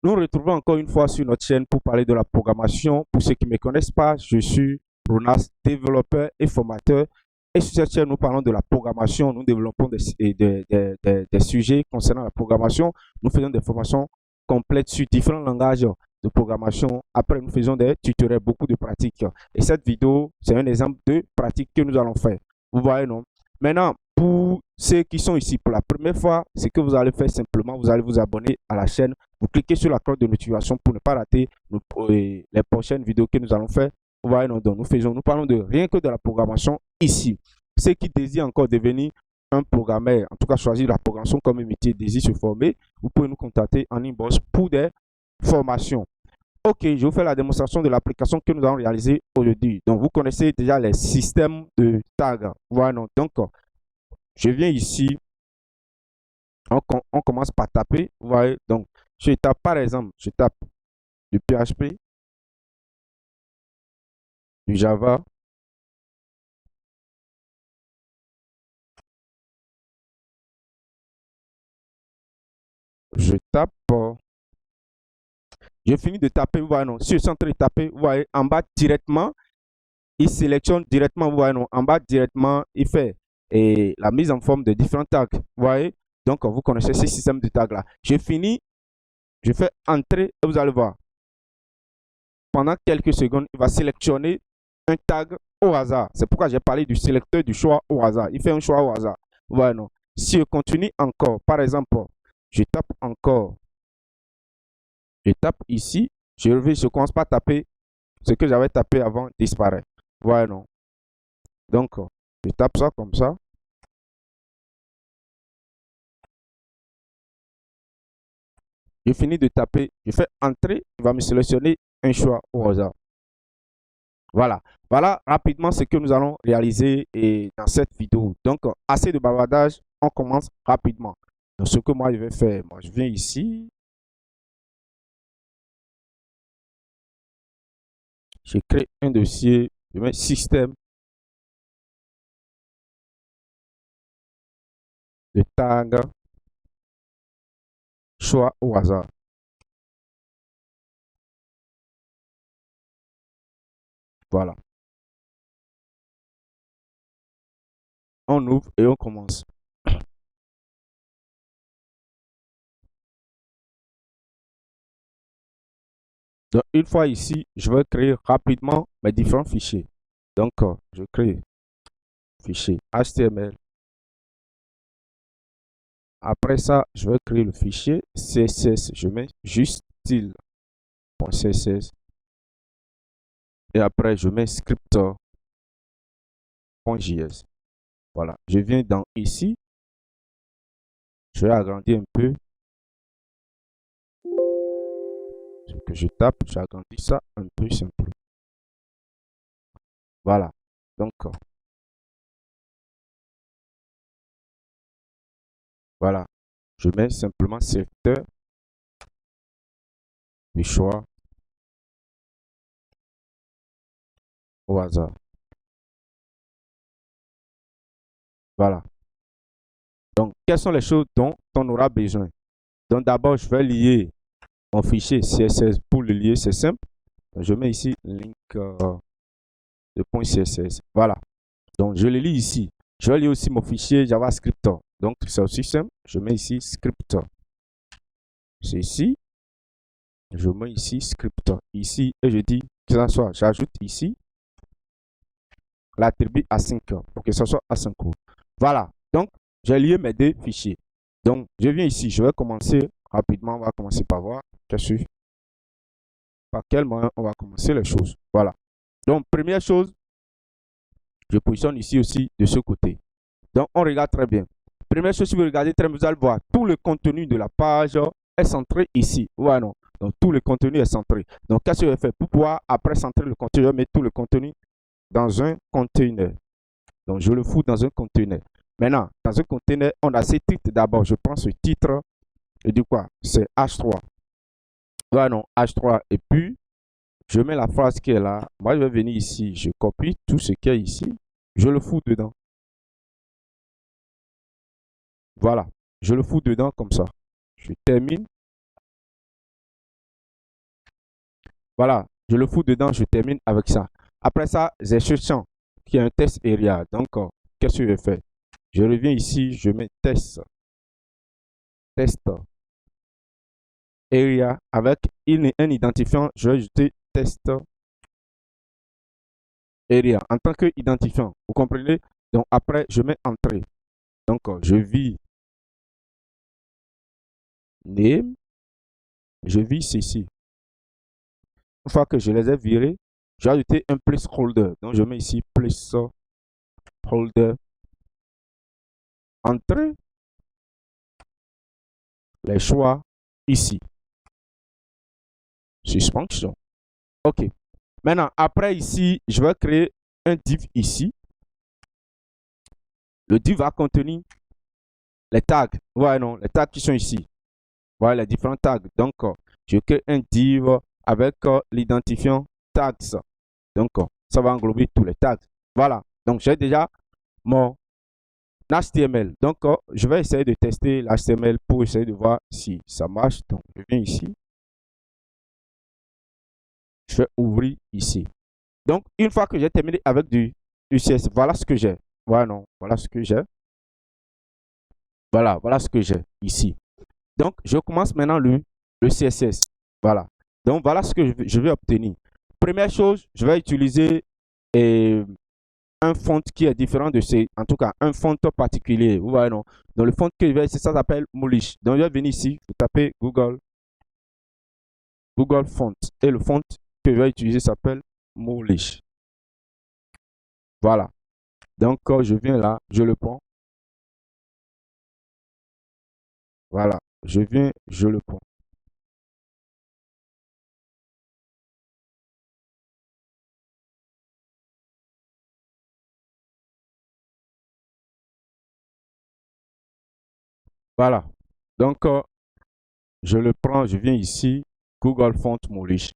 Nous nous retrouvons encore une fois sur notre chaîne pour parler de la programmation. Pour ceux qui ne me connaissent pas, je suis Ronas, développeur et formateur. Et sur cette chaîne, nous parlons de la programmation. Nous développons des sujets concernant la programmation. Nous faisons des formations complètes sur différents langages de programmation. Après, nous faisons des tutoriels, beaucoup de pratiques. Et cette vidéo, c'est un exemple de pratique que nous allons faire. Vous voyez, non? Maintenant, pour ceux qui sont ici pour la première fois, ce que vous allez faire simplement, vous allez vous abonner à la chaîne. Vous cliquez sur la cloche de notification pour ne pas rater les prochaines vidéos que nous allons faire. Vous voyez, donc, nous parlons de rien que de la programmation ici. Ceux qui désirent encore devenir un programmeur, en tout cas choisir la programmation comme un métier, désirent se former, vous pouvez nous contacter en inbox pour des formations. Ok, je vous fais la démonstration de l'application que nous allons réaliser aujourd'hui. Donc, vous connaissez déjà les systèmes de tag. Voilà, donc, je viens ici, on commence par taper. Vous voyez, donc, je tape par exemple, je tape du PHP, du Java, je tape, je finis de taper, vous voyez, non, si je suis en train de taper, vous voyez, en bas directement, il sélectionne directement, vous voyez, non, en bas directement, il fait la mise en forme de différents tags, vous voyez. Donc, vous connaissez ce système de tags là. Je finis, je fais entrer et vous allez voir. Pendant quelques secondes, il va sélectionner un tag au hasard. C'est pourquoi j'ai parlé du sélecteur du choix au hasard. Il fait un choix au hasard. Vous voyez, non. Si je continue encore, par exemple, je tape encore. Je tape ici. Je commence par taper. Ce que j'avais tapé avant disparaît. Vous voyez, non. Donc, je tape ça comme ça. Je finis de taper. Je fais entrer. Il va me sélectionner un choix au hasard. Voilà. Voilà rapidement ce que nous allons réaliser dans cette vidéo. Donc, assez de bavardage. On commence rapidement. Donc, ce que moi, je vais faire, moi, je viens ici. Je crée un dossier. Je mets système de tag choix au hasard. Voilà. On ouvre et on commence. Donc, une fois ici, je vais créer rapidement mes différents fichiers. Donc, je crée fichier HTML. Après ça, je vais créer le fichier CSS. Je mets juste style.css. Et après, je mets scriptor.js. Voilà. Je viens dans ici. Je vais agrandir un peu. Ce que je tape, j'agrandis ça un peu simple. Voilà. Donc, voilà. Je mets simplement secteur du choix au hasard. Voilà. Donc, quelles sont les choses dont on aura besoin? Donc, d'abord, je vais lier mon fichier CSS. Pour le lier, c'est simple. Je mets ici link de .css. Voilà. Donc, je le lis ici. Je vais lier aussi mon fichier JavaScript. Donc, c'est aussi simple. Je mets ici script. C'est ici. Je mets ici script. Ici, et je dis que ça soit, j'ajoute ici l'attribut async pour que ça soit asynchro. Voilà. Donc, j'ai lié mes deux fichiers. Donc, je viens ici. Je vais commencer rapidement. On va commencer par voir par quel moyen on va commencer les choses. Voilà. Donc, première chose, je positionne ici aussi de ce côté. Donc, on regarde très bien. Première chose, si vous regardez très bien, vous allez voir tout le contenu de la page est centré ici. Voilà, non. Donc, tout le contenu est centré. Donc, qu'est-ce que je vais faire pour pouvoir, après centrer le contenu, je vais mettre tout le contenu dans un conteneur. Donc, je le fous dans un conteneur. Maintenant, dans un conteneur, on a ces titres d'abord. Je prends ce titre et du quoi? C'est H3. Voilà, non, H3. Et puis, je mets la phrase qui est là. Moi, je vais venir ici. Je copie tout ce qui est ici. Je le fous dedans. Voilà. Je le fous dedans comme ça. Je termine. Voilà, je le fous dedans, je termine avec ça. Après ça, j'ai ce champ qui est un test area. Donc, qu'est-ce que je fais? Je reviens ici, je mets test area avec un identifiant. Je vais ajouter test area en tant qu'identifiant. Vous comprenez? Donc, après, je mets entrée. Donc, je vis name, je vis ceci. Une fois que je les ai virés, j'ai ajouté un placeholder. Donc, je mets ici placeholder entrée, les choix ici. Suspension. OK. Maintenant, après ici, je vais créer un div ici. Le div va contenir les tags. Ouais, non, les tags qui sont ici. Voilà les différents tags. Donc, je crée un div avec l'identifiant tags. Donc, ça va englober tous les tags. Voilà. Donc, j'ai déjà mon HTML. Donc, je vais essayer de tester l'HTML pour essayer de voir si ça marche. Donc, je viens ici. Je vais ouvrir ici. Donc, une fois que j'ai terminé avec du CSS, voilà ce que j'ai. Voilà, non, voilà ce que j'ai. Voilà ce que j'ai ici. Donc, je commence maintenant le CSS. Voilà. Donc, voilà ce que je vais obtenir. Première chose, je vais utiliser un font qui est différent de ces, en tout cas, un font particulier. Vous voyez, non? Donc, le font que je vais, ça s'appelle Moulish. Donc, je vais venir ici, vous tapez Google Font. Et le font que je vais utiliser s'appelle Moulish. Voilà. Donc, je viens là, je le prends. Voilà. Je viens, je le prends. Voilà. Donc, je le prends, je viens ici, Google Font Moulish.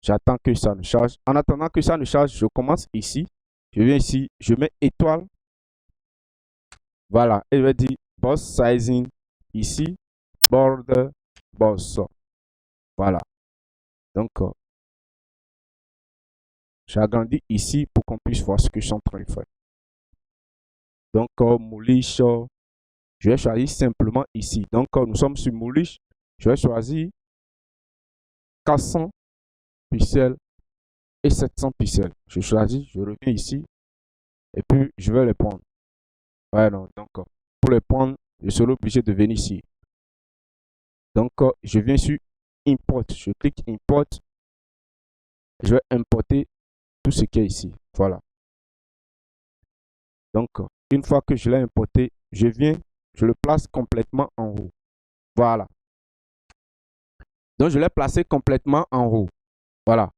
J'attends que ça ne charge. En attendant que ça ne charge, je commence ici. Je viens ici, je mets étoile. Voilà. Et je vais dire boss sizing ici, border boss. Voilà. Donc, j'agrandis ici pour qu'on puisse voir ce que je suis en train de faire. Donc, Moulish, je vais choisir simplement ici. Donc, nous sommes sur Moulish. Je vais choisir 400 pixels et 700 pixels. Je choisis, je reviens ici et puis je vais les prendre. Ouais, non, donc pour les prendre, je serai obligé de venir ici. Donc, je viens sur Import. Je clique Import. Je vais importer tout ce qui est ici. Voilà. Donc, une fois que je l'ai importé, je viens, je le place complètement en haut. Voilà. Donc, je l'ai placé complètement en haut. Voilà.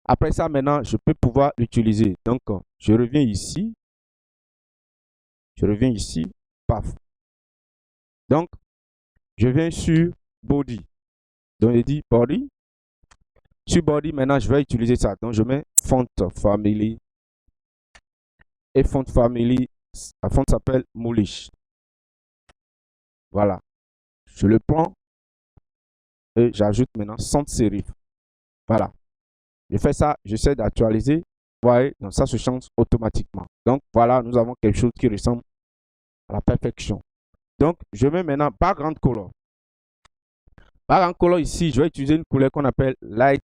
Après ça, maintenant, je peux pouvoir l'utiliser. Donc, je reviens ici. Je reviens ici. Paf. Donc, je viens sur Body. Donc, je dis Body. Sur Body, maintenant, je vais utiliser ça. Donc, je mets Font Family. Et Font Family, la font s'appelle Moulish. Voilà. Je le prends. Et j'ajoute maintenant sans serif. Voilà. Je fais ça, j'essaie d'actualiser. Vous voyez, donc ça se change automatiquement. Donc voilà, nous avons quelque chose qui ressemble à la perfection. Donc je mets maintenant background color. Background color ici, je vais utiliser une couleur qu'on appelle light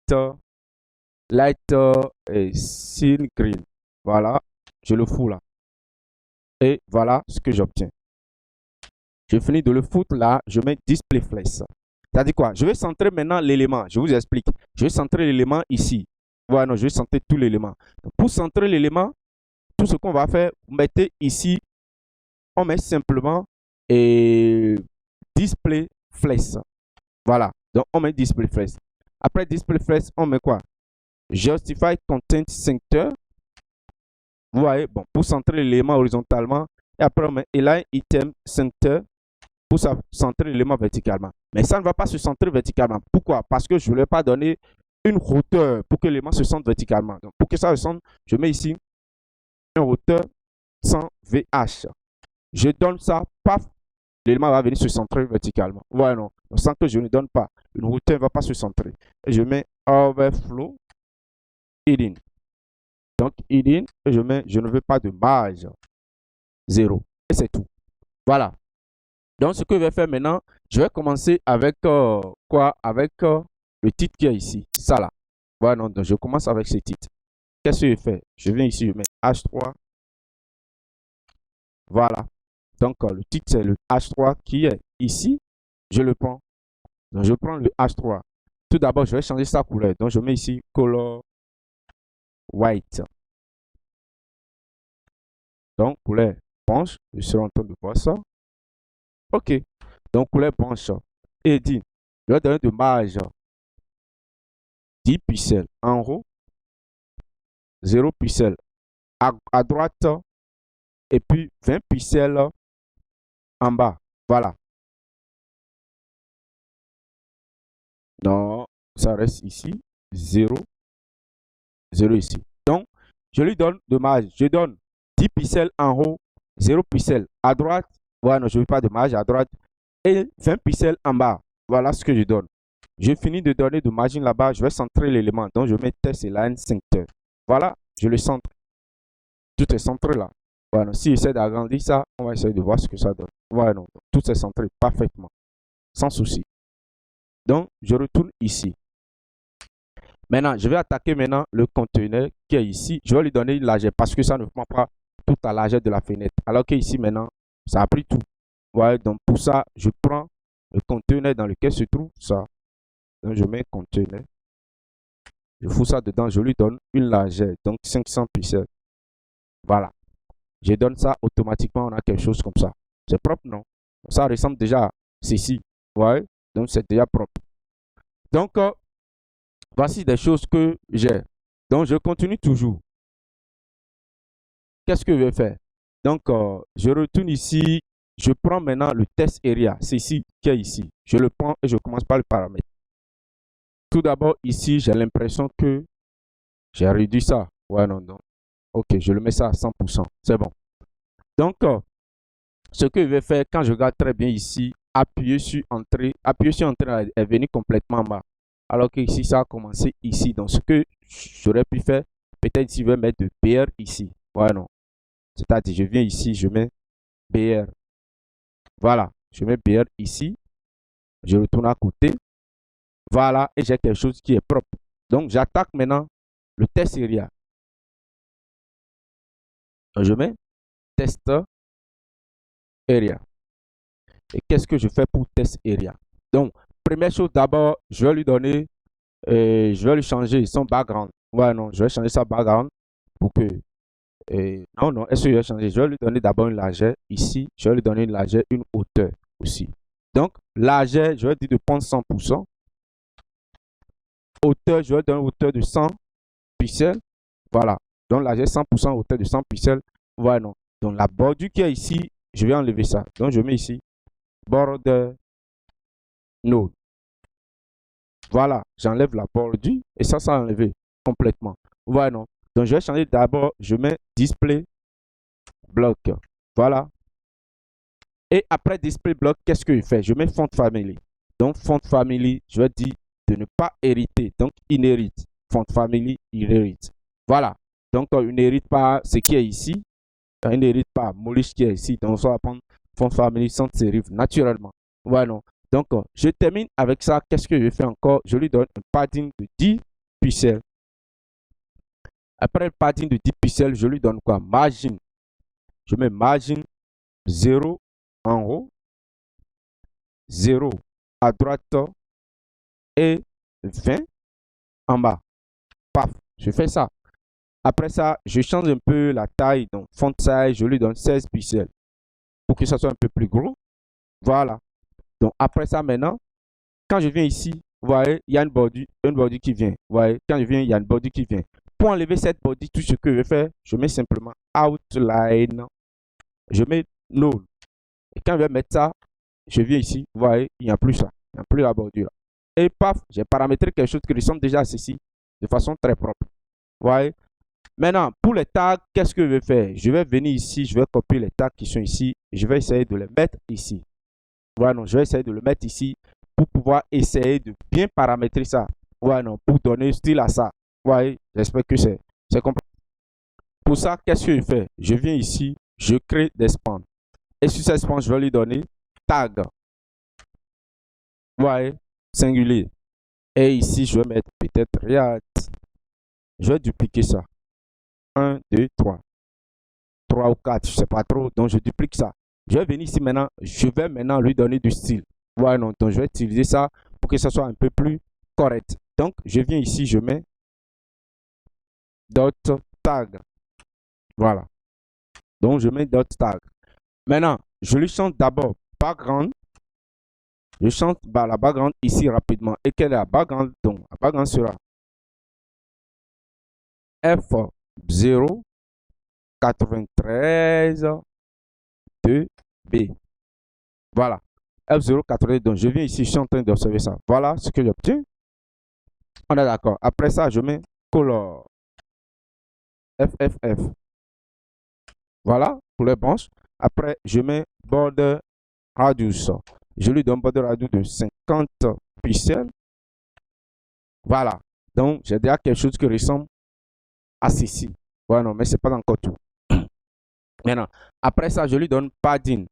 et sin green. Voilà, je le fous là. Et voilà ce que j'obtiens. Je finis de le foutre là, je mets display flex. C'est-à-dire quoi? Je vais centrer maintenant l'élément. Je vous explique. Je vais centrer l'élément ici. Voilà, non, je vais centrer tout l'élément. Pour centrer l'élément, tout ce qu'on va faire, vous mettez ici, on met simplement display flex. Voilà. Donc, on met display flex. Après display flex, on met quoi? Justify content center. Vous voyez, bon, pour centrer l'élément horizontalement. Et après, on met align item center pour centrer l'élément verticalement. Mais ça ne va pas se centrer verticalement. Pourquoi? Parce que je ne lui ai pas donné une hauteur pour que l'élément se centre verticalement. Donc, pour que ça se centre, je mets ici une hauteur 100 VH. Je donne ça, paf, l'élément va venir se centrer verticalement. Voilà, non. Donc, sans que je ne donne pas, une hauteur ne va pas se centrer. Et je mets overflow hidden. Donc, hidden, et je mets, je ne veux pas de marge. 0. Et c'est tout. Voilà. Donc, ce que je vais faire maintenant, je vais commencer avec quoi? Avec le titre qui est ici. Ça là. Voilà, donc je commence avec ce titre. Qu'est-ce que je fais? Je viens ici, je mets H3. Voilà. Donc, le titre, c'est le H3 qui est ici. Je le prends. Donc, je prends le H3. Tout d'abord, je vais changer sa couleur. Donc, je mets ici color white. Donc, couleur blanche. Je suis en train de voir ça. OK. Donc, couleur blanche. Et dit, je vais donner de marge 10 pixels en haut, 0 pixels à droite et puis 20 pixels en bas. Voilà. Non, ça reste ici. 0, 0 ici. Donc, je lui donne de marge. Je donne 10 pixels en haut, 0 pixels à droite. Voilà, non, je ne veux pas de marge à droite. Et 20 pixels en bas. Voilà ce que je donne. Je finis de donner de margin là-bas. Je vais centrer l'élément. Donc, je mets test line center. Voilà, je le centre. Tout est centré là. Voilà, si j'essaie d'agrandir ça, on va essayer de voir ce que ça donne. Voilà, non, tout est centré parfaitement. Sans souci. Donc, je retourne ici. Maintenant, je vais attaquer maintenant le conteneur qui est ici. Je vais lui donner une largeur parce que ça ne prend pas toute la largeur de la fenêtre. Alors que ici, maintenant, ça a pris tout. Voilà, donc pour ça, je prends le conteneur dans lequel se trouve ça. Donc, je mets conteneur. Je fous ça dedans, je lui donne une largeur, donc 500 pixels. Voilà. Je donne ça automatiquement, on a quelque chose comme ça. C'est propre, non? Ça ressemble déjà à ceci. Ouais, donc c'est déjà propre. Donc, voici des choses que j'ai. Donc, je continue toujours. Qu'est-ce que je vais faire? Donc, je retourne ici. Je prends maintenant le test area. C'est ici qui est ici. Je le prends et je commence par le paramètre. Tout d'abord, ici, j'ai l'impression que j'ai réduit ça. Ouais, non, non. Ok, je le mets ça à 100%. C'est bon. Donc, ce que je vais faire, quand je regarde très bien ici, appuyer sur entrée est venu complètement en bas. Alors que ici, ça a commencé ici. Donc, ce que j'aurais pu faire, peut-être si je vais mettre de BR ici. Ouais, non. C'est-à-dire, je viens ici, je mets BR. Voilà, je mets BR ici. Je retourne à côté. Voilà, et j'ai quelque chose qui est propre. Donc, j'attaque maintenant le test area. Donc, je mets test area. Et qu'est-ce que je fais pour test area? Donc, première chose d'abord, je vais lui donner, je vais lui changer son background. Ouais, non, je vais changer sa background pour que, non, non, est-ce que je vais changer? Je vais lui donner d'abord une largeur ici. Je vais lui donner une largeur, une hauteur aussi. Donc, largeur, je vais dire de prendre 100%. Hauteur, je vais donner une hauteur de 100 pixels. Voilà. Donc, largeur 100%, hauteur de 100 pixels. Voilà, non. Donc, la bordure qui est ici, je vais enlever ça. Donc, je mets ici border node. Voilà, j'enlève la bordure et ça a enlevé complètement. Voilà, non. Donc, je vais changer d'abord, je mets display block. Voilà. Et après display block, qu'est-ce que je fais? Je mets font family. Donc, font family, je vais dire de ne pas hériter. Donc, inherit. Font family, inherit. Voilà. Donc, on n'hérite pas ce qui est ici. On n'hérite pas Molish qui est ici. Donc, on va prendre font family sans serif naturellement. Voilà, non. Donc, je termine avec ça. Qu'est-ce que je fais encore? Je lui donne un padding de 10 pixels. Après le padding de 10 pixels, je lui donne quoi? Margin. Je mets margin 0 en haut, 0 à droite et 20 en bas. Paf, je fais ça. Après ça, je change un peu la taille. Donc, font size, je lui donne 16 pixels pour que ça soit un peu plus gros. Voilà. Donc, après ça, maintenant, quand je viens ici, vous voyez, il y a une bordure qui vient. Vous voyez, quand je viens, il y a une bordure qui vient. Pour enlever cette bordure, tout ce que je vais faire, je mets simplement outline. Je mets null. Et quand je vais mettre ça, je viens ici, vous voyez, il n'y a plus ça. Il n'y a plus la bordure. Et paf, j'ai paramétré quelque chose qui ressemble déjà à ceci de façon très propre. Vous voyez. Maintenant, pour les tags, qu'est-ce que je vais faire? Je vais venir ici, je vais copier les tags qui sont ici. Et je vais essayer de les mettre ici. Voilà, donc je vais essayer de le mettre ici pour pouvoir essayer de bien paramétrer ça. Ouais, non, pour donner style à ça. Ouais, j'espère que c'est compris. Pour ça, qu'est-ce que je fais? Je viens ici, je crée des spans. Et sur ces spans, je vais lui donner tag. Ouais, singulier. Et ici, je vais mettre peut-être React. Je vais dupliquer ça. 1, 2, 3. 3 ou 4, je ne sais pas trop. Donc, je duplique ça. Je vais venir ici maintenant. Je vais maintenant lui donner du style. Ouais, non. Donc, je vais utiliser ça pour que ça soit un peu plus correct. Donc, je viens ici, je mets dot tag. Voilà. Donc, je mets dot tag. Maintenant, je lui change d'abord background. Je change la background ici rapidement. Et quelle est la background? Donc, la background sera F0 93 2B. Voilà. F093. Donc, je viens ici, je suis en train d'observer ça. Voilà ce que j'obtiens. On est d'accord. Après ça, je mets color. FFF. Voilà pour les branches. Après, je mets border radius. Je lui donne border radius de 50 pixels. Voilà. Donc, j'ai déjà quelque chose qui ressemble à ceci. Ouais, non, mais c'est pas encore tout. Maintenant, après ça, je lui donne padding.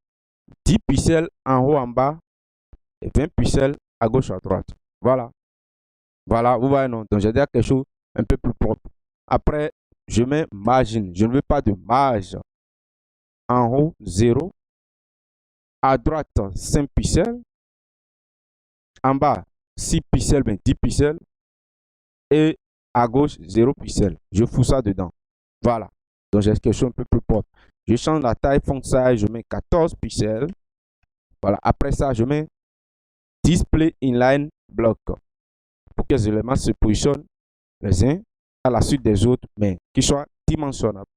10 pixels en haut, en bas. Et 20 pixels à gauche, à droite. Voilà. Voilà, vous voyez, non. Donc, j'ai déjà quelque chose un peu plus propre. Après, je mets margin. Je ne veux pas de marge. En haut, 0. À droite, 5 pixels. En bas, 6 pixels, ben 10 pixels. Et à gauche, 0 pixels. Je fous ça dedans. Voilà. Donc, j'ai quelque chose un peu plus propre. Je change la taille font size. Je mets 14 pixels. Voilà. Après ça, je mets display inline block. Pour que les éléments se positionnent les uns à la suite des autres, mais qu'ils soient dimensionnables.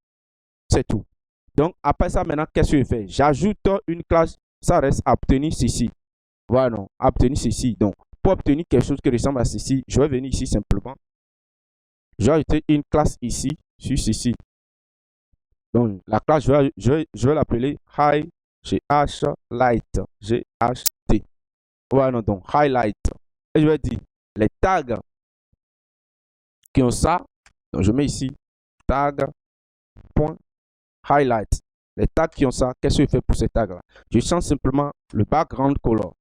C'est tout. Donc, après ça, maintenant, qu'est-ce que je fais? J'ajoute une classe. Ça reste à obtenir ceci. Voilà, non. À obtenir ceci. Donc, pour obtenir quelque chose qui ressemble à ceci, je vais venir ici simplement. Je vais ajouter une classe ici, sur ceci. Donc, la classe, je vais l'appeler High, G-H, Light, G-H-T. Voilà, non. Donc, Highlight. Et je vais dire les tags qui ont ça. Donc, je mets ici tag, point, highlight. Les tags qui ont ça, qu'est-ce que je fais pour ces tags-là? Je change simplement le background color.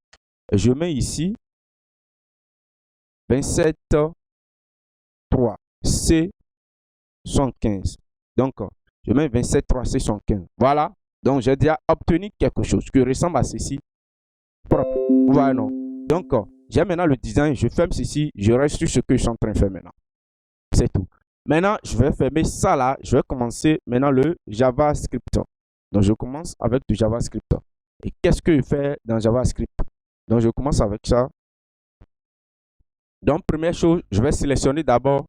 Et je mets ici 27 3 C 75. Donc, je mets 27 3 C 75. Voilà. Donc, j'ai déjà obtenu quelque chose qui ressemble à ceci. Propre. Voilà, non. Donc, j'ai maintenant le design. Je ferme ceci. Je reste sur ce que je suis en train de faire maintenant. C'est tout. Maintenant, je vais fermer ça là. Je vais commencer maintenant le JavaScript. Donc, je commence avec du JavaScript. Et qu'est-ce que je fais dans JavaScript? Donc, je commence avec ça. Donc, première chose, je vais sélectionner d'abord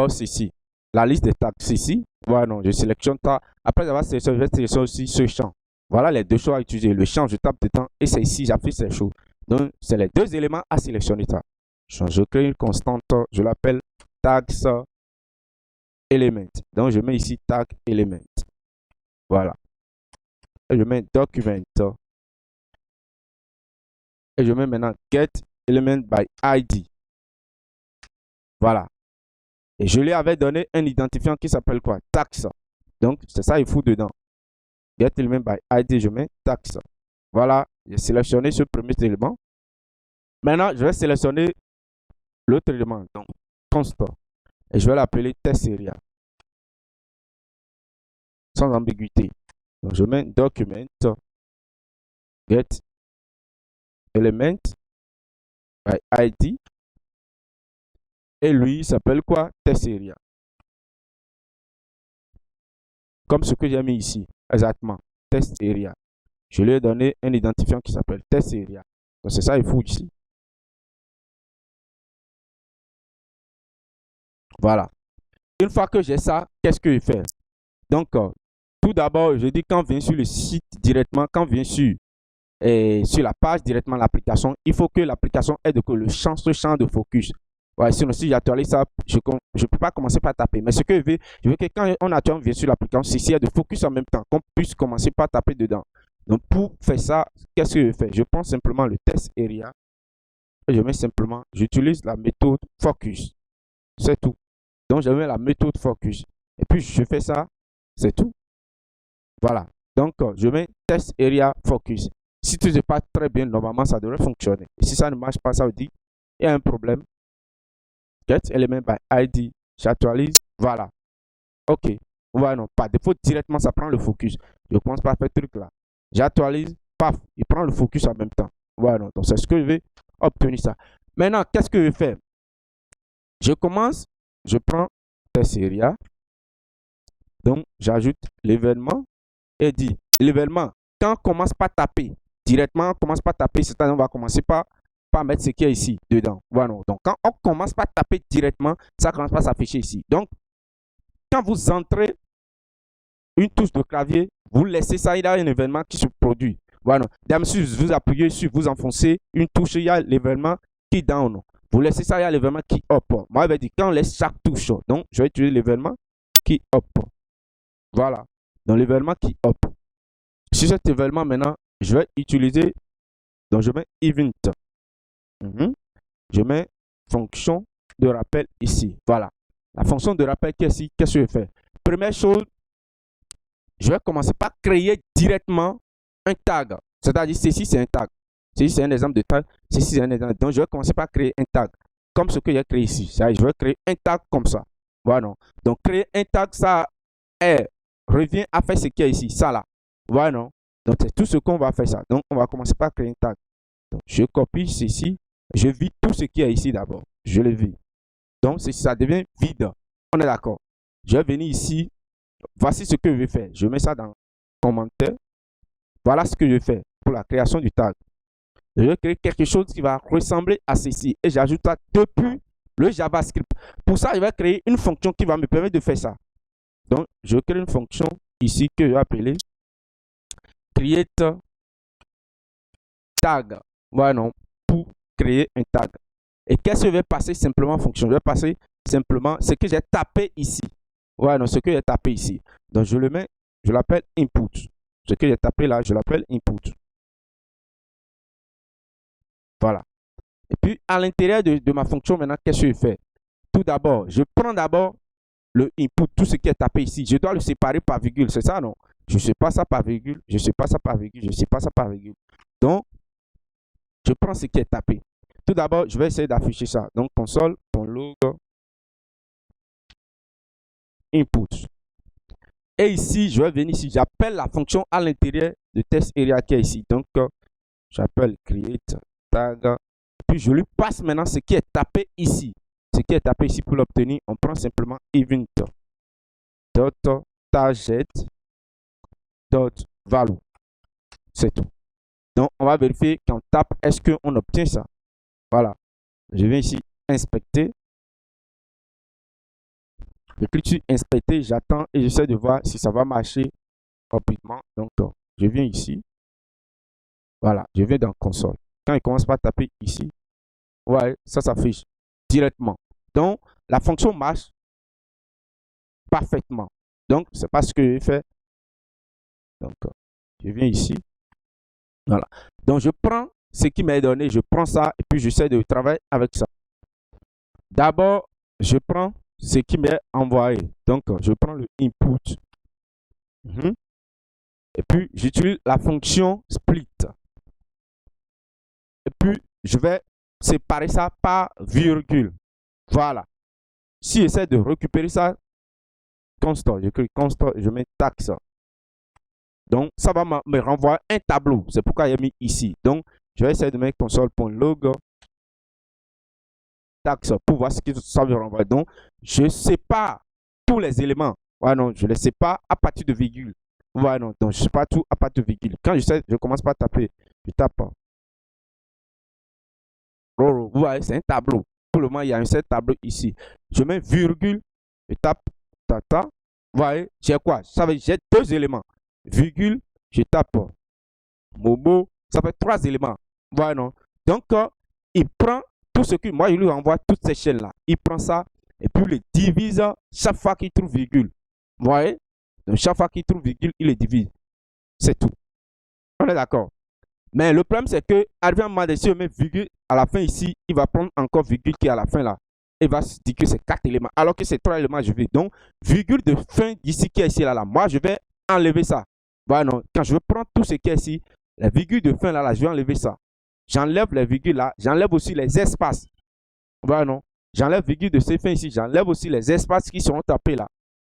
ceci. La liste des tags, ceci. Voilà, non, je sélectionne ça. Après avoir sélectionné, je vais sélectionner aussi ce champ. Voilà les deux choses à utiliser. Le champ, je tape dedans et c'est ici, j'affiche ces choses. Donc, c'est les deux éléments à sélectionner ça. Je crée une constante, je l'appelle tags element. Donc, je mets ici tag element. Voilà. Et je mets document. Et je mets maintenant get element by ID. Voilà. Et je lui avais donné un identifiant qui s'appelle quoi? Tax. Donc, c'est ça, il faut dedans. Get element by ID, je mets tax. Voilà. J'ai sélectionné ce premier élément. Maintenant, je vais sélectionner l'autre élément. Donc, constant. Et je vais l'appeler test area. Sans ambiguïté. Donc, je mets document get element by ID. Et lui, il s'appelle quoi? Test area. Comme ce que j'ai mis ici. Exactement. Test area. Je lui ai donné un identifiant qui s'appelle test area. Donc, c'est ça, il faut ici. Voilà. Une fois que j'ai ça, qu'est-ce que je fais? Donc, tout d'abord, je dis quand on vient sur le site directement, quand on vient sur la page directement l'application, il faut que l'application ait ce champ de focus. Ouais, sinon, si j'actualise ça, je ne peux pas commencer par taper. Mais ce que je veux que quand on vient sur l'application, si il y a de focus en même temps, qu'on puisse commencer par taper dedans. Donc, pour faire ça, qu'est-ce que je fais? Je prends simplement le test area et je mets simplement, j'utilise la méthode focus. C'est tout. Donc, je mets la méthode focus. Et puis, je fais ça, c'est tout. Voilà. Donc, je mets test area focus. Si tout se passe très bien, normalement, ça devrait fonctionner. Et si ça ne marche pas, ça veut dire qu'il y a un problème. Get element by ID. J'actualise. Voilà. OK. Voilà, non. Par défaut, directement, ça prend le focus. Je commence par faire ce truc là. J'actualise. Paf. Il prend le focus en même temps. Voilà, non. Donc, c'est ce que je vais obtenir ça. Maintenant, qu'est-ce que je fais? Je commence. Je prends test area. Donc, j'ajoute l'événement et dit l'événement. Quand on commence par taper, directement, on commence par taper, c'est-à-dire on va commencer par mettre ce qui est ici, dedans. Voilà. Donc, quand on commence par taper directement, ça commence par s'afficher ici. Donc, quand vous entrez une touche de clavier, vous laissez ça, il y a un événement qui se produit. Voilà. D'habitude, vous appuyez sur, vous enfoncez une touche, il y a l'événement qui down. Vous laissez ça, il y a l'événement qui up. Moi, je vais dire, quand on laisse chaque touche, donc je vais utiliser l'événement qui up. Voilà. Donc, l'événement qui up. Sur cet événement, maintenant, je vais utiliser, donc je mets event. Je mets fonction de rappel ici. Voilà. La fonction de rappel qui est ici, qu'est-ce que je fais? Première chose, je vais commencer par créer directement un tag. C'est-à-dire, ceci, c'est un tag. Ceci, c'est un exemple de tag. Ceci, c'est un exemple. Donc, je vais commencer par créer un tag. Comme ce que j'ai créé ici. Je vais créer un tag comme ça. Voilà. Donc, créer un tag, ça revient à faire ce qui est ici. Ça là. Voilà. Donc, c'est tout ce qu'on va faire ça. Donc, on va commencer par créer un tag. Donc, je copie ceci. Je vide tout ce qui est ici d'abord. Je le vide. Donc, ça devient vide. On est d'accord. Je vais venir ici. Voici ce que je vais faire. Je mets ça dans commentaire. Voilà ce que je fais pour la création du tag. Je vais créer quelque chose qui va ressembler à ceci. Et j'ajoute ça depuis le JavaScript. Pour ça, je vais créer une fonction qui va me permettre de faire ça. Donc, je crée une fonction ici que je vais appeler create tag. Voilà, non, pour créer un tag. Et qu'est-ce que je vais passer simplement en fonction? Je vais passer simplement ce que j'ai tapé ici. Voilà, non, ce que j'ai tapé ici. Donc, je le mets, je l'appelle input. Ce que j'ai tapé là, je l'appelle input. Voilà. Et puis, à l'intérieur de ma fonction, maintenant, qu'est-ce que je fais? Tout d'abord, je prends d'abord le input, tout ce qui est tapé ici. Je dois le séparer par virgule, c'est ça, non? Je ne sais pas ça par virgule, je ne sais pas ça par virgule, je ne sais pas ça par virgule. Donc, je prends ce qui est tapé. Tout d'abord, je vais essayer d'afficher ça. Donc, console.log input. Et ici, je vais venir ici, j'appelle la fonction à l'intérieur de test area qui est ici. Donc, j'appelle create tag. Puis, je lui passe maintenant ce qui est tapé ici. Ce qui est tapé ici pour l'obtenir, on prend simplement event target value. C'est tout. Donc, on va vérifier quand on tape, est-ce qu'on obtient ça? Voilà. Je viens ici, inspecter. Je clique sur inspecter, j'attends et j'essaie de voir si ça va marcher rapidement. Donc, je viens ici. Voilà, je viens dans console. Quand il commence par taper ici, ouais, ça s'affiche directement. Donc, la fonction marche parfaitement. Donc, c'est pas ce que j'ai fait. Donc, je viens ici. Voilà. Donc, je prends ce qui m'est donné, je prends ça et puis j'essaie de travailler avec ça. D'abord, je prends ce qui m'est envoyé. Donc, je prends le input. Et puis, j'utilise la fonction split. Et puis, je vais séparer ça par virgule. Voilà. Si j'essaie de récupérer ça, constant, j'écris constant, je mets taxe. Donc, ça va me renvoyer un tableau. C'est pourquoi j'ai mis ici. Donc, je vais essayer de mettre console.log taxe pour voir ce que ça me renvoie. Donc, je sépare tous les éléments. Ouais, non, je les sépare à partir de virgule. Ouais, non, donc je sépare tout à partir de virgule. Quand je commence par taper, je tape. Vous voyez, c'est un tableau. Pour le moment, il y a un seul tableau ici. Je mets virgule, je tape, tata. Vous voyez, j'ai quoi? Ça veut dire j'ai deux éléments. Virgule, je tape Momo, ça fait trois éléments. Vous voyez, non? Donc, il prend tout ce que moi, je lui envoie toutes ces chaînes-là. Il prend ça et puis il les divise chaque fois qu'il trouve virgule. Vous voyez? Donc, chaque fois qu'il trouve virgule, il les divise. C'est tout. On est d'accord. Mais le problème, c'est que, arrivé à un moment donné, si je mets virgule à la fin ici, il va prendre encore virgule qui est à la fin là. Il va se dire que c'est 4 éléments, alors que c'est 3 éléments, je vais. Donc, virgule de fin d'ici qui est ici là, moi, je vais enlever ça. Voilà, non. Quand je vais prendre tout ce qui est ici, la virgule de fin là, je vais enlever ça. J'enlève les virgules là, j'enlève aussi les espaces. Voilà, non. J'enlève virgule de ces fins ici, j'enlève aussi les espaces qui seront tapés là.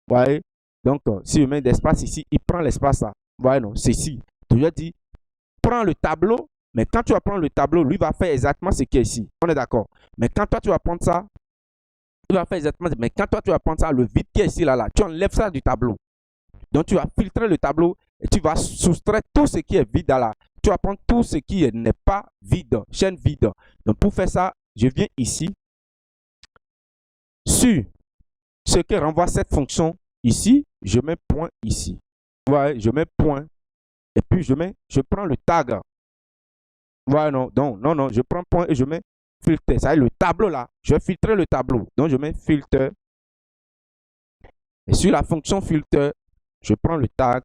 Vous voyez? Donc, si je mets d'espace ici, il prend l'espace là. Voilà, non. C'est ici. Donc, je dis, prends le tableau, mais quand tu vas prendre le tableau, lui va faire exactement ce qui est ici. On est d'accord. Mais quand toi, tu vas prendre ça, il va faire exactement. Mais quand toi, tu vas prendre ça, le vide qui est ici, là, tu enlèves ça du tableau. Donc, tu vas filtrer le tableau et tu vas soustraire tout ce qui est vide là. Tu vas prendre tout ce qui n'est pas vide, chaîne vide. Donc, pour faire ça, je viens ici. Sur ce que renvoie cette fonction ici, je mets point ici. Ouais, je mets point. Et puis, je prends le tag. Ouais, non, non, je prends point et je mets filtre. Ça est le tableau là. Je vais filtrer le tableau. Donc, je mets filtre. Et sur la fonction filter, je prends le tag.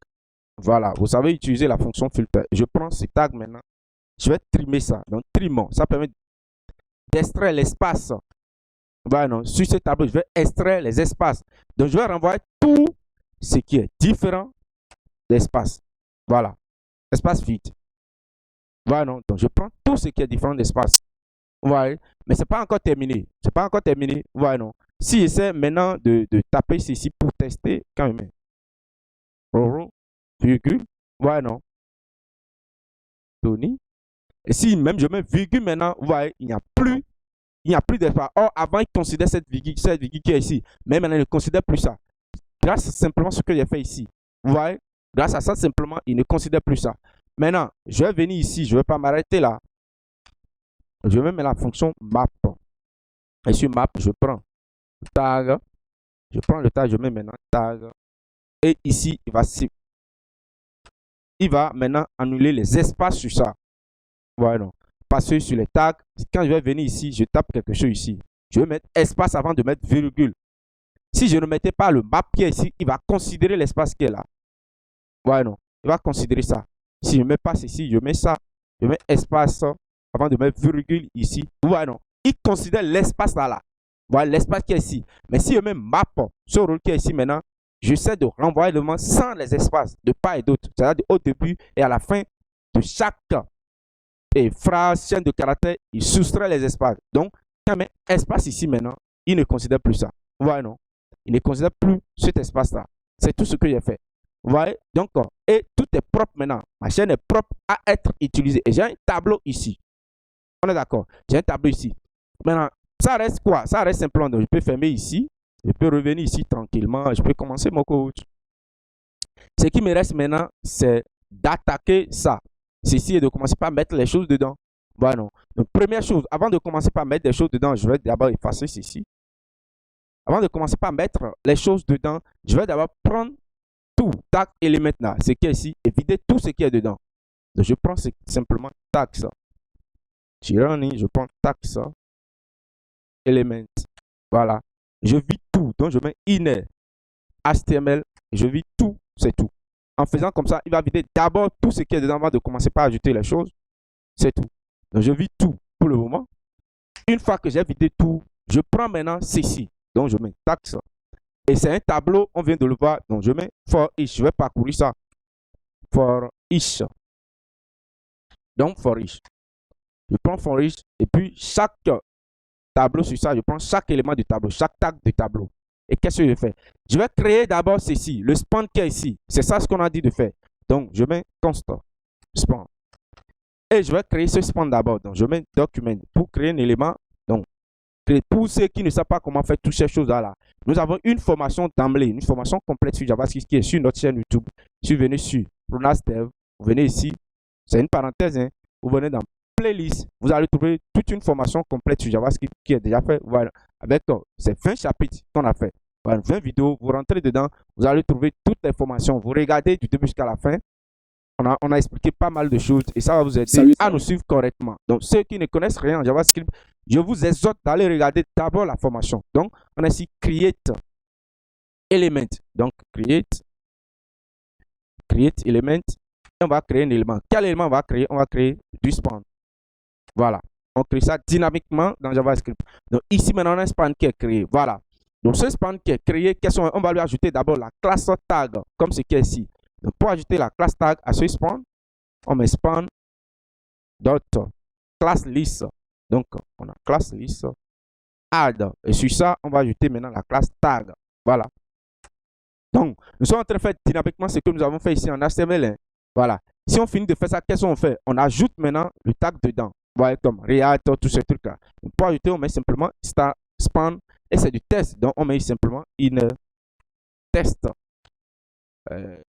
Voilà, vous savez utiliser la fonction filter. Je prends ce tag maintenant. Je vais trimer ça. Donc, trimons. Ça permet d'extraire l'espace. Voilà, non, sur ce tableau, je vais extraire les espaces. Donc, je vais renvoyer tout ce qui est différent d'espace. Voilà, espace vide. Voilà, non, donc je prends tout ce qui est différent d'espace. Voilà, mais ce n'est pas encore terminé. C'est pas encore terminé. Voilà, non. Si j'essaie maintenant de taper ceci pour tester, quand même. Virgule. Voilà, non. Tony. Et si même je mets virgule maintenant, vous voyez, il n'y a plus d'espace. Or, avant, il considère cette virgule qui est ici. Mais maintenant, il ne considère plus ça. Grâce à simplement ce que j'ai fait ici. Vous voyez, grâce à ça, simplement, il ne considère plus ça. Maintenant, je vais venir ici. Je ne vais pas m'arrêter là. Je vais mettre la fonction map. Et sur map, je prends tag. Je prends le tag, je mets maintenant tag. Et ici, il va maintenant annuler les espaces sur ça. Voilà, non. Passer sur les tags. Quand je vais venir ici, je tape quelque chose ici. Je vais mettre espace avant de mettre virgule. Si je ne mettais pas le map qui est ici, il va considérer l'espace qui est là. Voilà, non. Il va considérer ça. Si je ne mets pas ceci, je mets ça. Je mets espace avant de mettre virgule ici. Voilà, non. Il considère l'espace là. Voilà, l'espace qui est ici. Mais si je mets map, ce rôle qui est ici maintenant, j'essaie de renvoyer le mot sans les espaces de part et d'autre. C'est-à-dire au début et à la fin de chaque phrase, chaîne de caractères, il soustrait les espaces. Donc, quand je mets espace ici maintenant, il ne considère plus ça. Voilà, non. Il ne considère plus cet espace-là. C'est tout ce que j'ai fait. Vous voyez? Donc, et tout est propre maintenant. Ma chaîne est propre à être utilisée. Et j'ai un tableau ici. On est d'accord? J'ai un tableau ici. Maintenant, ça reste quoi? Ça reste simplement. Donc, je peux fermer ici. Je peux revenir ici tranquillement. Je peux commencer mon coach. Ce qui me reste maintenant, c'est d'attaquer ça. Ceci est de commencer par mettre les choses dedans. Voilà, non. Donc, première chose, avant de commencer par mettre des choses dedans, je vais d'abord effacer ceci. Avant de commencer par mettre les choses dedans, je vais d'abord prendre tout, tag élément là, ce qui est ici, et vider tout ce qui est dedans. Donc, je prends simplement tag ça. Tyranny, je prends tag ça. Element. Voilà. Je vide tout. Donc, je mets inner. HTML. Je vide tout. C'est tout. En faisant comme ça, il va vider d'abord tout ce qui est dedans avant de commencer par ajouter les choses. C'est tout. Donc, je vide tout pour le moment. Une fois que j'ai vidé tout, je prends maintenant ceci. Donc, je mets tag ça. Et c'est un tableau, on vient de le voir. Donc, je mets for each. Je vais parcourir ça. For each. Donc, for each. Je prends for each. Et puis, chaque tableau sur ça, je prends chaque élément du tableau, chaque tag du tableau. Et qu'est-ce que je fais? Je vais créer d'abord ceci, le span qui est ici. C'est ça ce qu'on a dit de faire. Donc, je mets constant span. Et je vais créer ce span d'abord. Donc, je mets document pour créer un élément. Donc, pour ceux qui ne savent pas comment faire toutes ces choses-là, nous avons une formation d'emblée, une formation complète sur JavaScript qui est sur notre chaîne YouTube. Si vous venez sur Pronas Dev, vous venez ici, c'est une parenthèse, hein, vous venez dans playlist, vous allez trouver toute une formation complète sur JavaScript qui est déjà faite. Voilà, avec ces 20 chapitres qu'on a fait. Voilà, 20 vidéos, vous rentrez dedans, vous allez trouver toutes les formations. Vous regardez du début jusqu'à la fin. On a expliqué pas mal de choses et ça va vous aider à nous suivre correctement. Donc, ceux qui ne connaissent rien en JavaScript, je vous exhorte d'aller regarder d'abord la formation. Donc, on a ici Create Element. Donc, Create Element. Et on va créer un élément. Quel élément on va créer? On va créer du span. Voilà. On crée ça dynamiquement dans JavaScript. Donc ici, maintenant, on a un span qui est créé. Voilà. Donc ce span qui est créé, on va lui ajouter d'abord la classe tag, comme ce qui est ici. Donc pour ajouter la classe tag à ce span, on met span dot class list. Donc on a class list add. Et sur ça, on va ajouter maintenant la classe tag. Voilà. Donc, nous sommes en train de faire dynamiquement ce que nous avons fait ici en HTML. Voilà. Si on finit de faire ça, qu'est-ce qu'on fait? On ajoute maintenant le tag dedans. Vous voyez, comme React, tous ces trucs-là. Pour ajouter, on met simplement span et c'est du test. Donc, on met simplement inner test.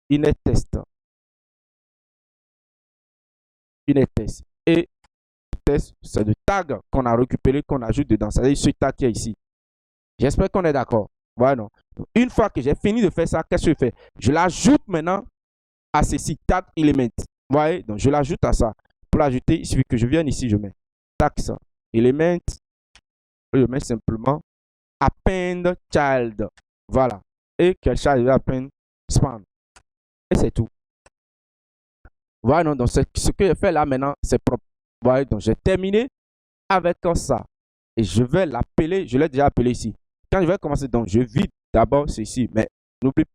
Inner test. Inner test. Et test, c'est le tag qu'on a récupéré, qu'on ajoute dedans. C'est-à-dire ce tag qui est ici. J'espère qu'on est d'accord. Voilà. Donc, une fois que j'ai fini de faire ça, qu'est-ce que je fais? Je l'ajoute maintenant à ceci, tag element. Vous voyez? Donc, je l'ajoute à ça. Pour l'ajouter, il suffit que je vienne ici, je mets tax element. Je mets simplement append child. Voilà. Et quel child je vais append span. Et c'est tout. Voilà. Donc, ce que je fais là maintenant, c'est propre. Voilà. Donc, j'ai terminé avec ça. Et je vais l'appeler. Je l'ai déjà appelé ici. Quand je vais commencer, donc, je vide d'abord ceci. Mais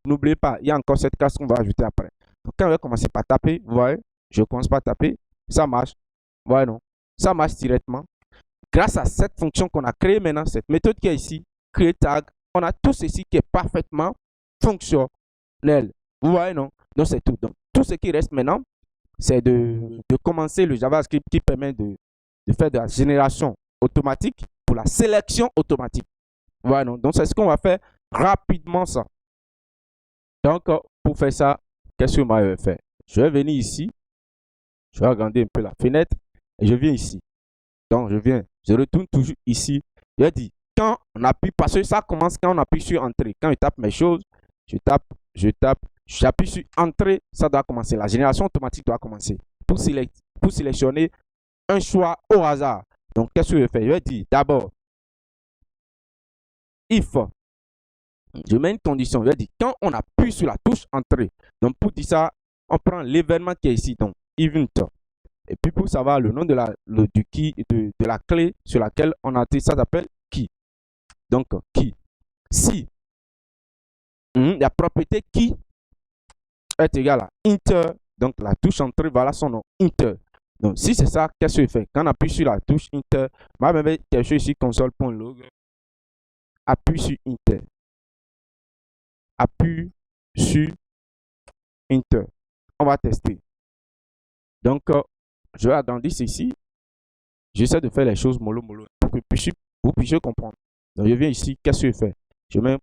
n'oubliez pas, il y a encore cette classe qu'on va ajouter après. Donc, quand je vais commencer par taper, vous voyez, je commence par taper. Ça marche. Voilà, non. Ça marche directement. Grâce à cette fonction qu'on a créée maintenant, cette méthode qui est ici, create tag, on a tout ceci qui est parfaitement fonctionnel. Vous voyez, non? Donc, c'est tout. Donc, tout ce qui reste maintenant, c'est de commencer le JavaScript qui permet de faire de la génération automatique pour la sélection automatique. Voilà, non? Donc, c'est ce qu'on va faire rapidement, ça. Donc, pour faire ça, qu'est-ce que moi je vais faire? Je vais venir ici. Je vais agrandir un peu la fenêtre et je viens ici. Donc, je retourne toujours ici. Je dis, quand on appuie, parce que ça commence quand on appuie sur Entrée. Quand je tape mes choses, j'appuie sur Entrée, ça doit commencer. La génération automatique doit commencer. Pour sélectionner un choix au hasard. Donc, qu'est-ce que je fais? Je vais dire, d'abord, if, je mets une condition. Je vais dire, quand on appuie sur la touche Entrée. Donc, pour dire ça, on prend l'événement qui est ici. Donc, event. Et puis pour savoir le nom de la clé sur laquelle on a été, ça s'appelle key. Donc key. Si la propriété key est égale à inter, donc la touche entrée, voilà son nom, inter. Donc si c'est ça, qu'est-ce que je fais? Quand on appuie sur la touche inter, on va mettre quelque chose ici, console.log. Appuie sur inter. Appuie sur inter. On va tester. Donc je vais agrandir ceci. J'essaie de faire les choses mollo pour que vous puissiez comprendre. Donc, je viens ici. Qu'est-ce que je fais? Je mets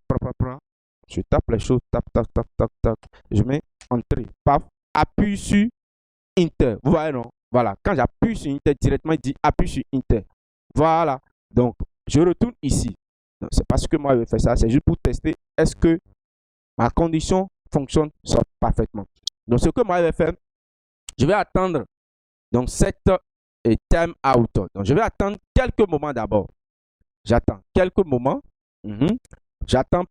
je tape les choses. Tape. Je mets entrée. Paf. Appuie sur Enter. Vous voyez, non? Voilà. Quand j'appuie sur Enter, directement, il dit appuie sur Enter. Voilà. Donc, je retourne ici. C'est parce que moi, je vais faire ça. C'est juste pour tester. Est-ce que ma condition fonctionne parfaitement? Donc, ce que moi, je vais faire, je vais attendre. Donc, cette et time out. Donc, je vais attendre quelques moments d'abord. J'attends quelques moments. J'attends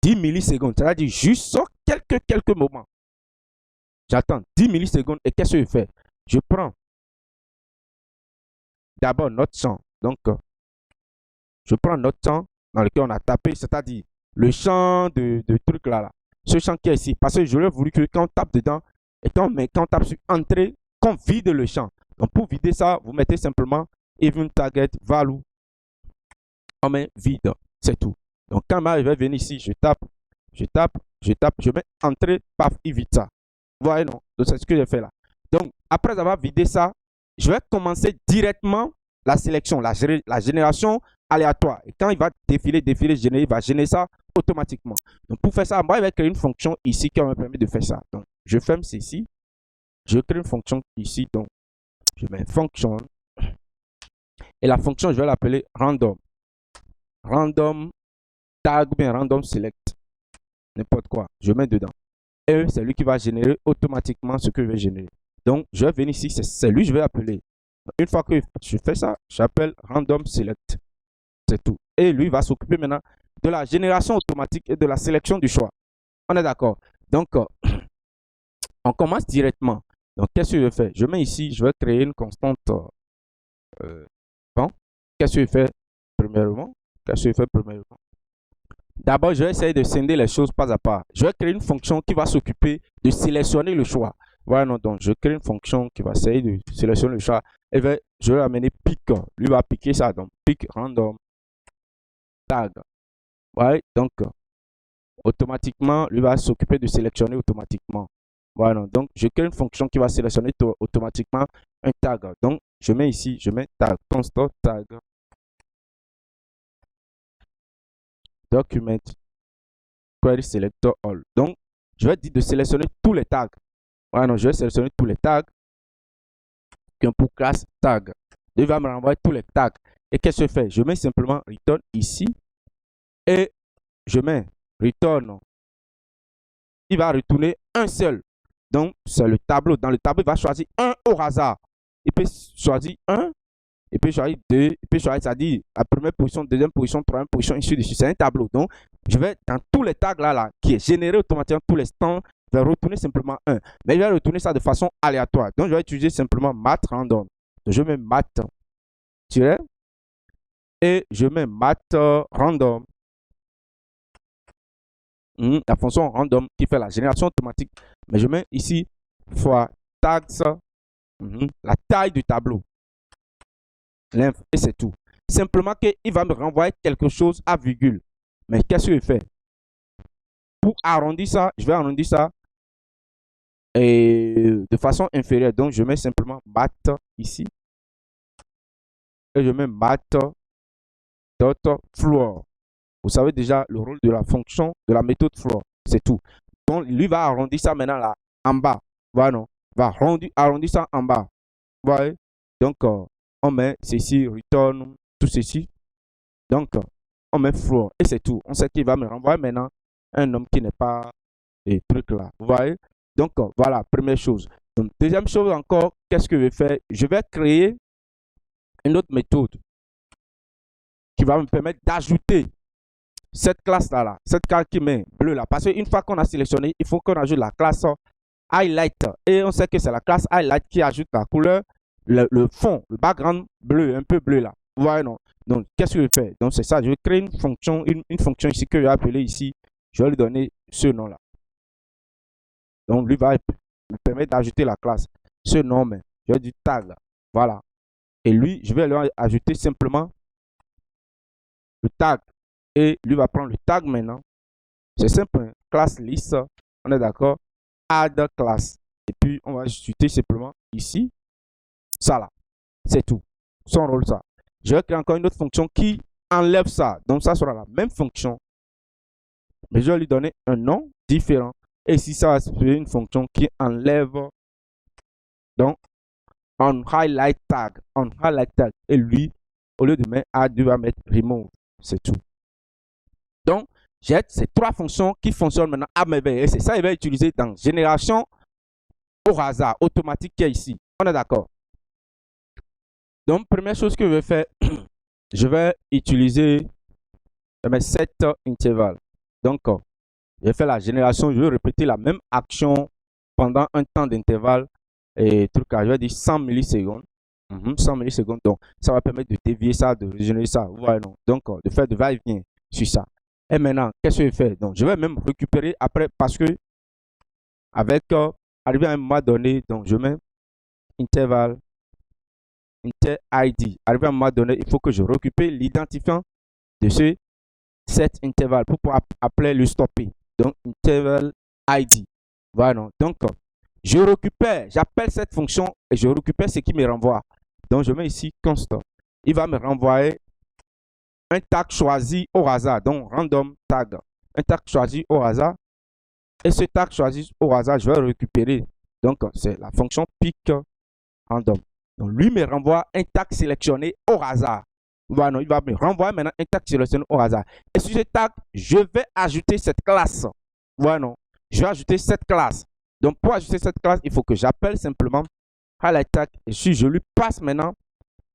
10 millisecondes. C'est-à-dire juste quelques moments. J'attends 10 millisecondes. Et qu'est-ce que je fais? Je prends d'abord notre champ. Donc, je prends notre champ dans lequel on a tapé. C'est-à-dire le champ de truc là. Ce champ qui est ici. Parce que j'aurais voulu que quand on tape dedans, et quand on tape sur entrée, qu'on vide le champ. Donc, pour vider ça, vous mettez simplement event target value. On met vide. C'est tout. Donc, quand je vais venir ici, je tape, je mets entrée, paf, il vide ça. Vous voyez, non? Donc, c'est ce que j'ai fait là. Donc, après avoir vidé ça, je vais commencer directement la sélection, la génération aléatoire. Et quand il va défiler, générer, il va générer ça automatiquement. Donc, pour faire ça, moi, je vais créer une fonction ici qui me permet de faire ça. Donc, je ferme ceci. Je crée une fonction ici. Donc, je mets fonction. Et la fonction, je vais l'appeler random. Random tag ou bien random select. N'importe quoi. Je mets dedans. Et c'est lui qui va générer automatiquement ce que je vais générer. Donc, je vais venir ici. C'est lui que je vais appeler. Une fois que je fais ça, j'appelle random select. C'est tout. Et lui va s'occuper maintenant de la génération automatique et de la sélection du choix. On est d'accord. Donc, on commence directement. Donc, qu'est-ce que je fais? Je mets ici, je vais créer une constante. Bon, qu'est-ce que je fais premièrement? Qu'est-ce que je fais premièrement? D'abord, je vais essayer de scinder les choses pas à pas. Je vais créer une fonction qui va s'occuper de sélectionner le choix. Voilà, non, donc je crée une fonction qui va essayer de sélectionner le choix. Et je vais amener pick. Lui va piquer ça. Donc, pick random tag. Ouais, donc, automatiquement, lui va s'occuper de sélectionner automatiquement. Voilà, donc je crée une fonction qui va sélectionner automatiquement un tag. Donc, je mets ici, je mets tag, constant tag, document, query selector all. Donc, je vais dire de sélectionner tous les tags. Voilà, non, je vais sélectionner tous les tags. Pour classe tag. Il va me renvoyer tous les tags. Et qu'est-ce que je fais? Je mets simplement return ici. Et je mets return. Il va retourner un seul. Donc, c'est le tableau. Dans le tableau, il va choisir un au hasard. Il peut choisir un, il peut choisir deux, il peut choisir, c'est-à-dire la première position, deuxième position, troisième position, ainsi de suite. C'est un tableau. Donc, je vais dans tous les tags là, qui est généré automatiquement tous les temps, je vais retourner simplement un. Mais je vais retourner ça de façon aléatoire. Donc, je vais utiliser simplement math random. Donc, je mets math tiret et je mets math random. La fonction random qui fait la génération automatique. Mais je mets ici fois tags, la taille du tableau. Et c'est tout. Simplement qu'il va me renvoyer quelque chose à virgule. Mais qu'est-ce que je fais? Pour arrondir ça, je vais arrondir ça et de façon inférieure. Donc, je mets simplement math ici. Et je mets math dot floor. Vous savez déjà le rôle de la fonction, de la méthode floor. C'est tout. Donc, lui va arrondir ça maintenant là, en bas. Voilà, non. Va arrondir ça en bas. Vous voyez? Donc, on met ceci, return, tout ceci. Donc, on met floor et c'est tout. On sait qu'il va me renvoyer maintenant un homme qui n'est pas des trucs là. Vous voyez? Donc, voilà, première chose. Donc, deuxième chose encore, qu'est-ce que je vais faire? Je vais créer une autre méthode qui va me permettre d'ajouter cette classe-là, cette classe qui met bleu là. Parce qu'une fois qu'on a sélectionné, il faut qu'on ajoute la classe highlight. Et on sait que c'est la classe highlight qui ajoute la couleur, le fond, le background bleu, un peu bleu là. Vous voyez, non? Donc, qu'est-ce que je fais? Donc, c'est ça. Je vais créer une fonction ici que je vais appeler ici. Je vais lui donner ce nom-là. Donc, lui va me permettre d'ajouter la classe. Ce nom, mais je vais dire tag. Voilà. Et lui, je vais lui ajouter simplement le tag. Et lui va prendre le tag maintenant. C'est simple. Classe list. On est d'accord? Add class. Et puis, on va ajouter simplement ici. Ça là. C'est tout. Son rôle, ça. Je vais créer encore une autre fonction qui enlève ça. Donc, ça sera la même fonction. Mais je vais lui donner un nom différent. Et si ça va être une fonction qui enlève. Donc, on highlight tag. On highlight tag. Et lui, au lieu de mettre add, il va mettre remove. C'est tout. Donc, j'ai ces trois fonctions qui fonctionnent maintenant à merveille. Et c'est ça qu'il va utiliser dans génération au hasard, automatique qui est ici. On est d'accord? Donc, première chose que je vais faire, je vais utiliser mes 7 intervalles. Donc, je vais faire la génération, je vais répéter la même action pendant un temps d'intervalle et truc, je vais dire 100 millisecondes. 100 millisecondes. Donc, ça va permettre de dévier ça, de régénérer ça. Vous voyez, non? Donc, de faire de va-et-vient sur ça. Et maintenant, qu'est-ce que je fais? Donc, je vais même récupérer après parce que avec arrivé à un moment donné, donc je mets intervalle, inter ID. Arrivé à un moment donné, il faut que je récupère l'identifiant de ce set intervalle pour pouvoir appeler le stopper. Donc, interval ID. Voilà. Non? Donc, je récupère, j'appelle cette fonction et je récupère ce qui me renvoie. Donc, je mets ici constant. Il va me renvoyer un tag choisi au hasard. Donc, random tag. Un tag choisi au hasard. Et ce tag choisi au hasard, je vais le récupérer. Donc, c'est la fonction pick random. Donc, lui me renvoie un tag sélectionné au hasard. Voilà, il va me renvoyer maintenant un tag sélectionné au hasard. Et sur ce tag, je vais ajouter cette classe. Voilà, je vais ajouter cette classe. Donc, pour ajouter cette classe, il faut que j'appelle simplement highlight tag. Et si je lui passe maintenant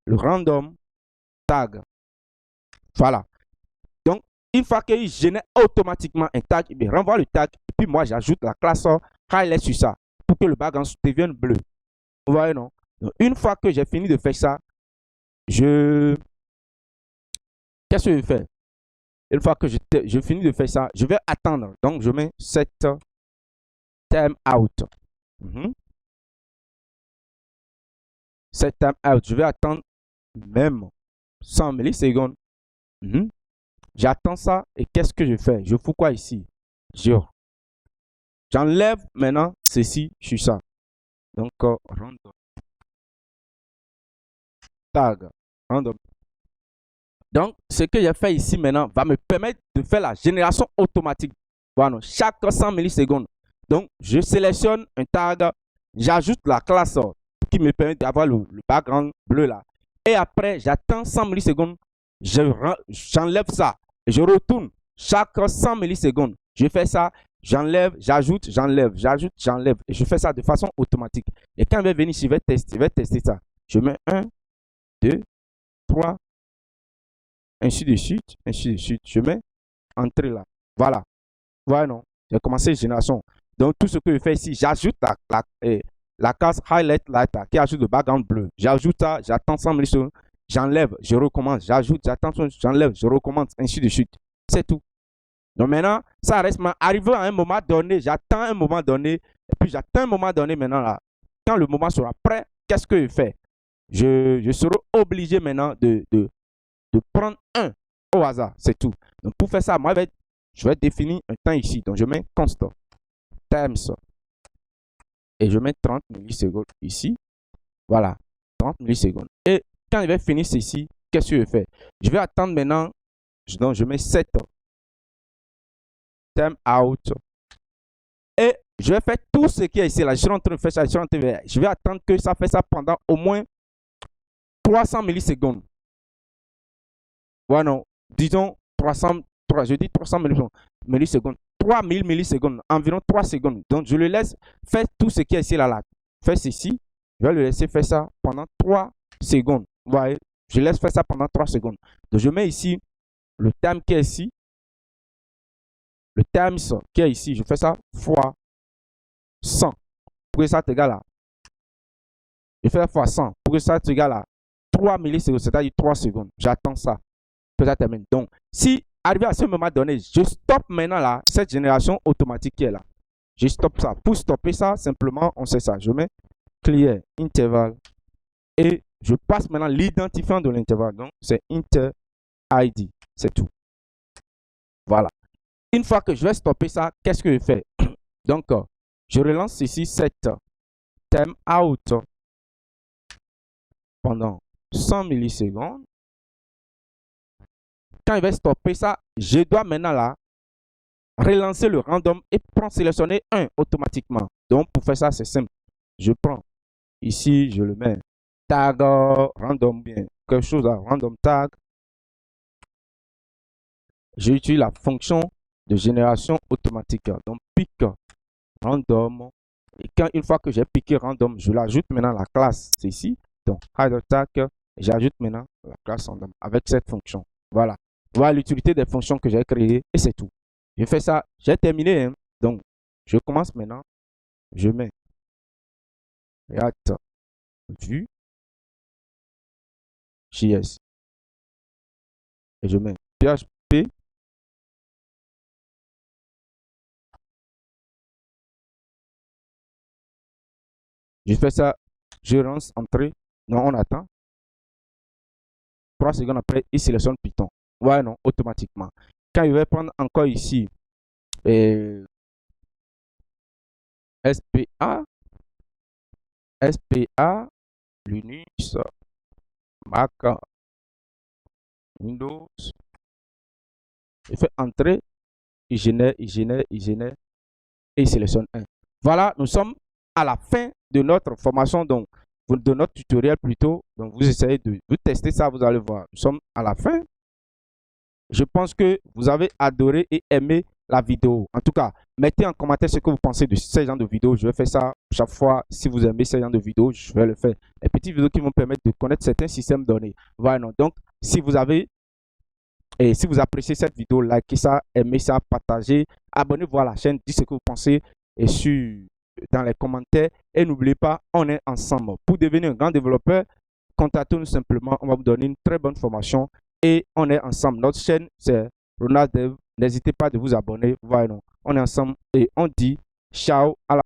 le random tag. Voilà. Donc, une fois qu'il génère automatiquement un tag, il me renvoie le tag. Et puis, moi, j'ajoute la classe highlight sur ça pour que le background devienne bleu. Vous voyez, non? Donc, une fois que j'ai fini de faire ça, qu'est-ce que je fais? Une fois que je finis de faire ça, je vais attendre. Donc, je mets set time out. Set time out. Je vais attendre même 100 millisecondes. J'attends ça et qu'est-ce que je fais? Je fous quoi ici? J'enlève maintenant ceci sur ça. Donc, random tag. Random. Donc, ce que j'ai fait ici maintenant va me permettre de faire la génération automatique. Voilà, chaque 100 millisecondes. Donc, je sélectionne un tag, j'ajoute la classe qui me permet d'avoir le background bleu là. Et après, j'attends 100 millisecondes, j'enlève ça. Et je retourne chaque 100 millisecondes. Je fais ça, j'enlève, j'ajoute, j'enlève, j'ajoute, j'enlève. Et je fais ça de façon automatique. Et quand il va venir, je vais tester ça. Je mets 1, 2, 3, ainsi de suite, ainsi de suite. Je mets entrée là. Voilà. Voilà, non. J'ai commencé génération. Donc, tout ce que je fais ici, j'ajoute la case highlight lighter qui ajoute le background bleu. J'ajoute ça, j'attends 100 millisecondes, j'enlève, je recommence, j'ajoute, j'attends, j'enlève, je recommence, ainsi de suite. C'est tout. Donc maintenant, ça reste arrivé à un moment donné, j'attends un moment donné, et puis j'attends un moment donné maintenant là. Quand le moment sera prêt, qu'est-ce que je fais? Je serai obligé maintenant de prendre un au hasard, c'est tout. Donc pour faire ça, moi, je vais définir un temps ici. Donc je mets constant, times, et je mets 30 millisecondes ici. Voilà, 30 millisecondes. Et quand il va finir ceci, qu'est-ce que je fais? Je vais attendre maintenant, donc je mets 7 time out. Et je vais faire tout ce qui est ici là. Je suis en train de faire ça, je vais attendre que ça fait ça pendant au moins 300 millisecondes. Voilà, non, disons 300, je dis 300 millisecondes, 3000 millisecondes, environ 3 secondes. Donc, je le laisse faire tout ce qui est ici là. Faire ceci, je vais le laisser faire ça pendant 3 secondes. Vous voyez, je laisse faire ça pendant 3 secondes. Donc, je mets ici le time qui est ici. Le times qui est ici, je fais ça fois 100 pour que ça t'égale à. Je fais ça fois 100 pour que ça t'égale à 3 millisecondes, c'est-à-dire 3 secondes. J'attends ça. Que ça termine. Donc, si arrivé à ce moment donné, je stoppe maintenant là, cette génération automatique qui est là. Je stoppe ça. Pour stopper ça, simplement, on sait ça. Je mets clear interval et je passe maintenant l'identifiant de l'intervalle. Donc, c'est inter ID. C'est tout. Voilà. Une fois que je vais stopper ça, qu'est-ce que je fais? Donc, je relance ici cette time out pendant 100 millisecondes. Quand il va stopper ça, je dois maintenant là relancer le random et prendre sélectionner un automatiquement. Donc pour faire ça, c'est simple. Je prends ici, je le mets tag random bien, quelque chose à random tag. J'utilise la fonction de génération automatique. Donc pick random. Et quand une fois que j'ai piqué random, je l'ajoute maintenant la classe, c'est ici. Donc hide tag, j'ajoute maintenant la classe random avec cette fonction. Voilà. Voilà l'utilité des fonctions que j'ai créées et c'est tout. Je fais ça, j'ai terminé. Hein. Donc, je commence maintenant. Je mets React Vue JS et je mets PHP. Je fais ça, je lance entrée. Non, on attend. 3 secondes après, il sélectionne Python. Ouais, non, automatiquement. Quand il va prendre encore ici, SPA, Linux, Mac, Windows. Il fait entrer, il génère, et il sélectionne un. Voilà, nous sommes à la fin de notre formation, donc de notre tutoriel plutôt. Donc vous essayez de vous tester ça, vous allez voir. Nous sommes à la fin. Je pense que vous avez adoré et aimé la vidéo. En tout cas, mettez en commentaire ce que vous pensez de ce genre de vidéo. Je vais faire ça chaque fois. Si vous aimez ce genre de vidéo, je vais le faire. Les petites vidéos qui vont permettre de connaître certains systèmes donnés. Voilà. Donc, si vous avez et si vous appréciez cette vidéo, likez ça, aimez ça, partagez, abonnez-vous à la chaîne, dites ce que vous pensez et sur dans les commentaires. Et n'oubliez pas, on est ensemble. Pour devenir un grand développeur, contactez-nous simplement. On va vous donner une très bonne formation et on est ensemble. Notre chaîne, c'est Ronald Dev. N'hésitez pas de vous abonner. Voilà, on est ensemble et on dit ciao à la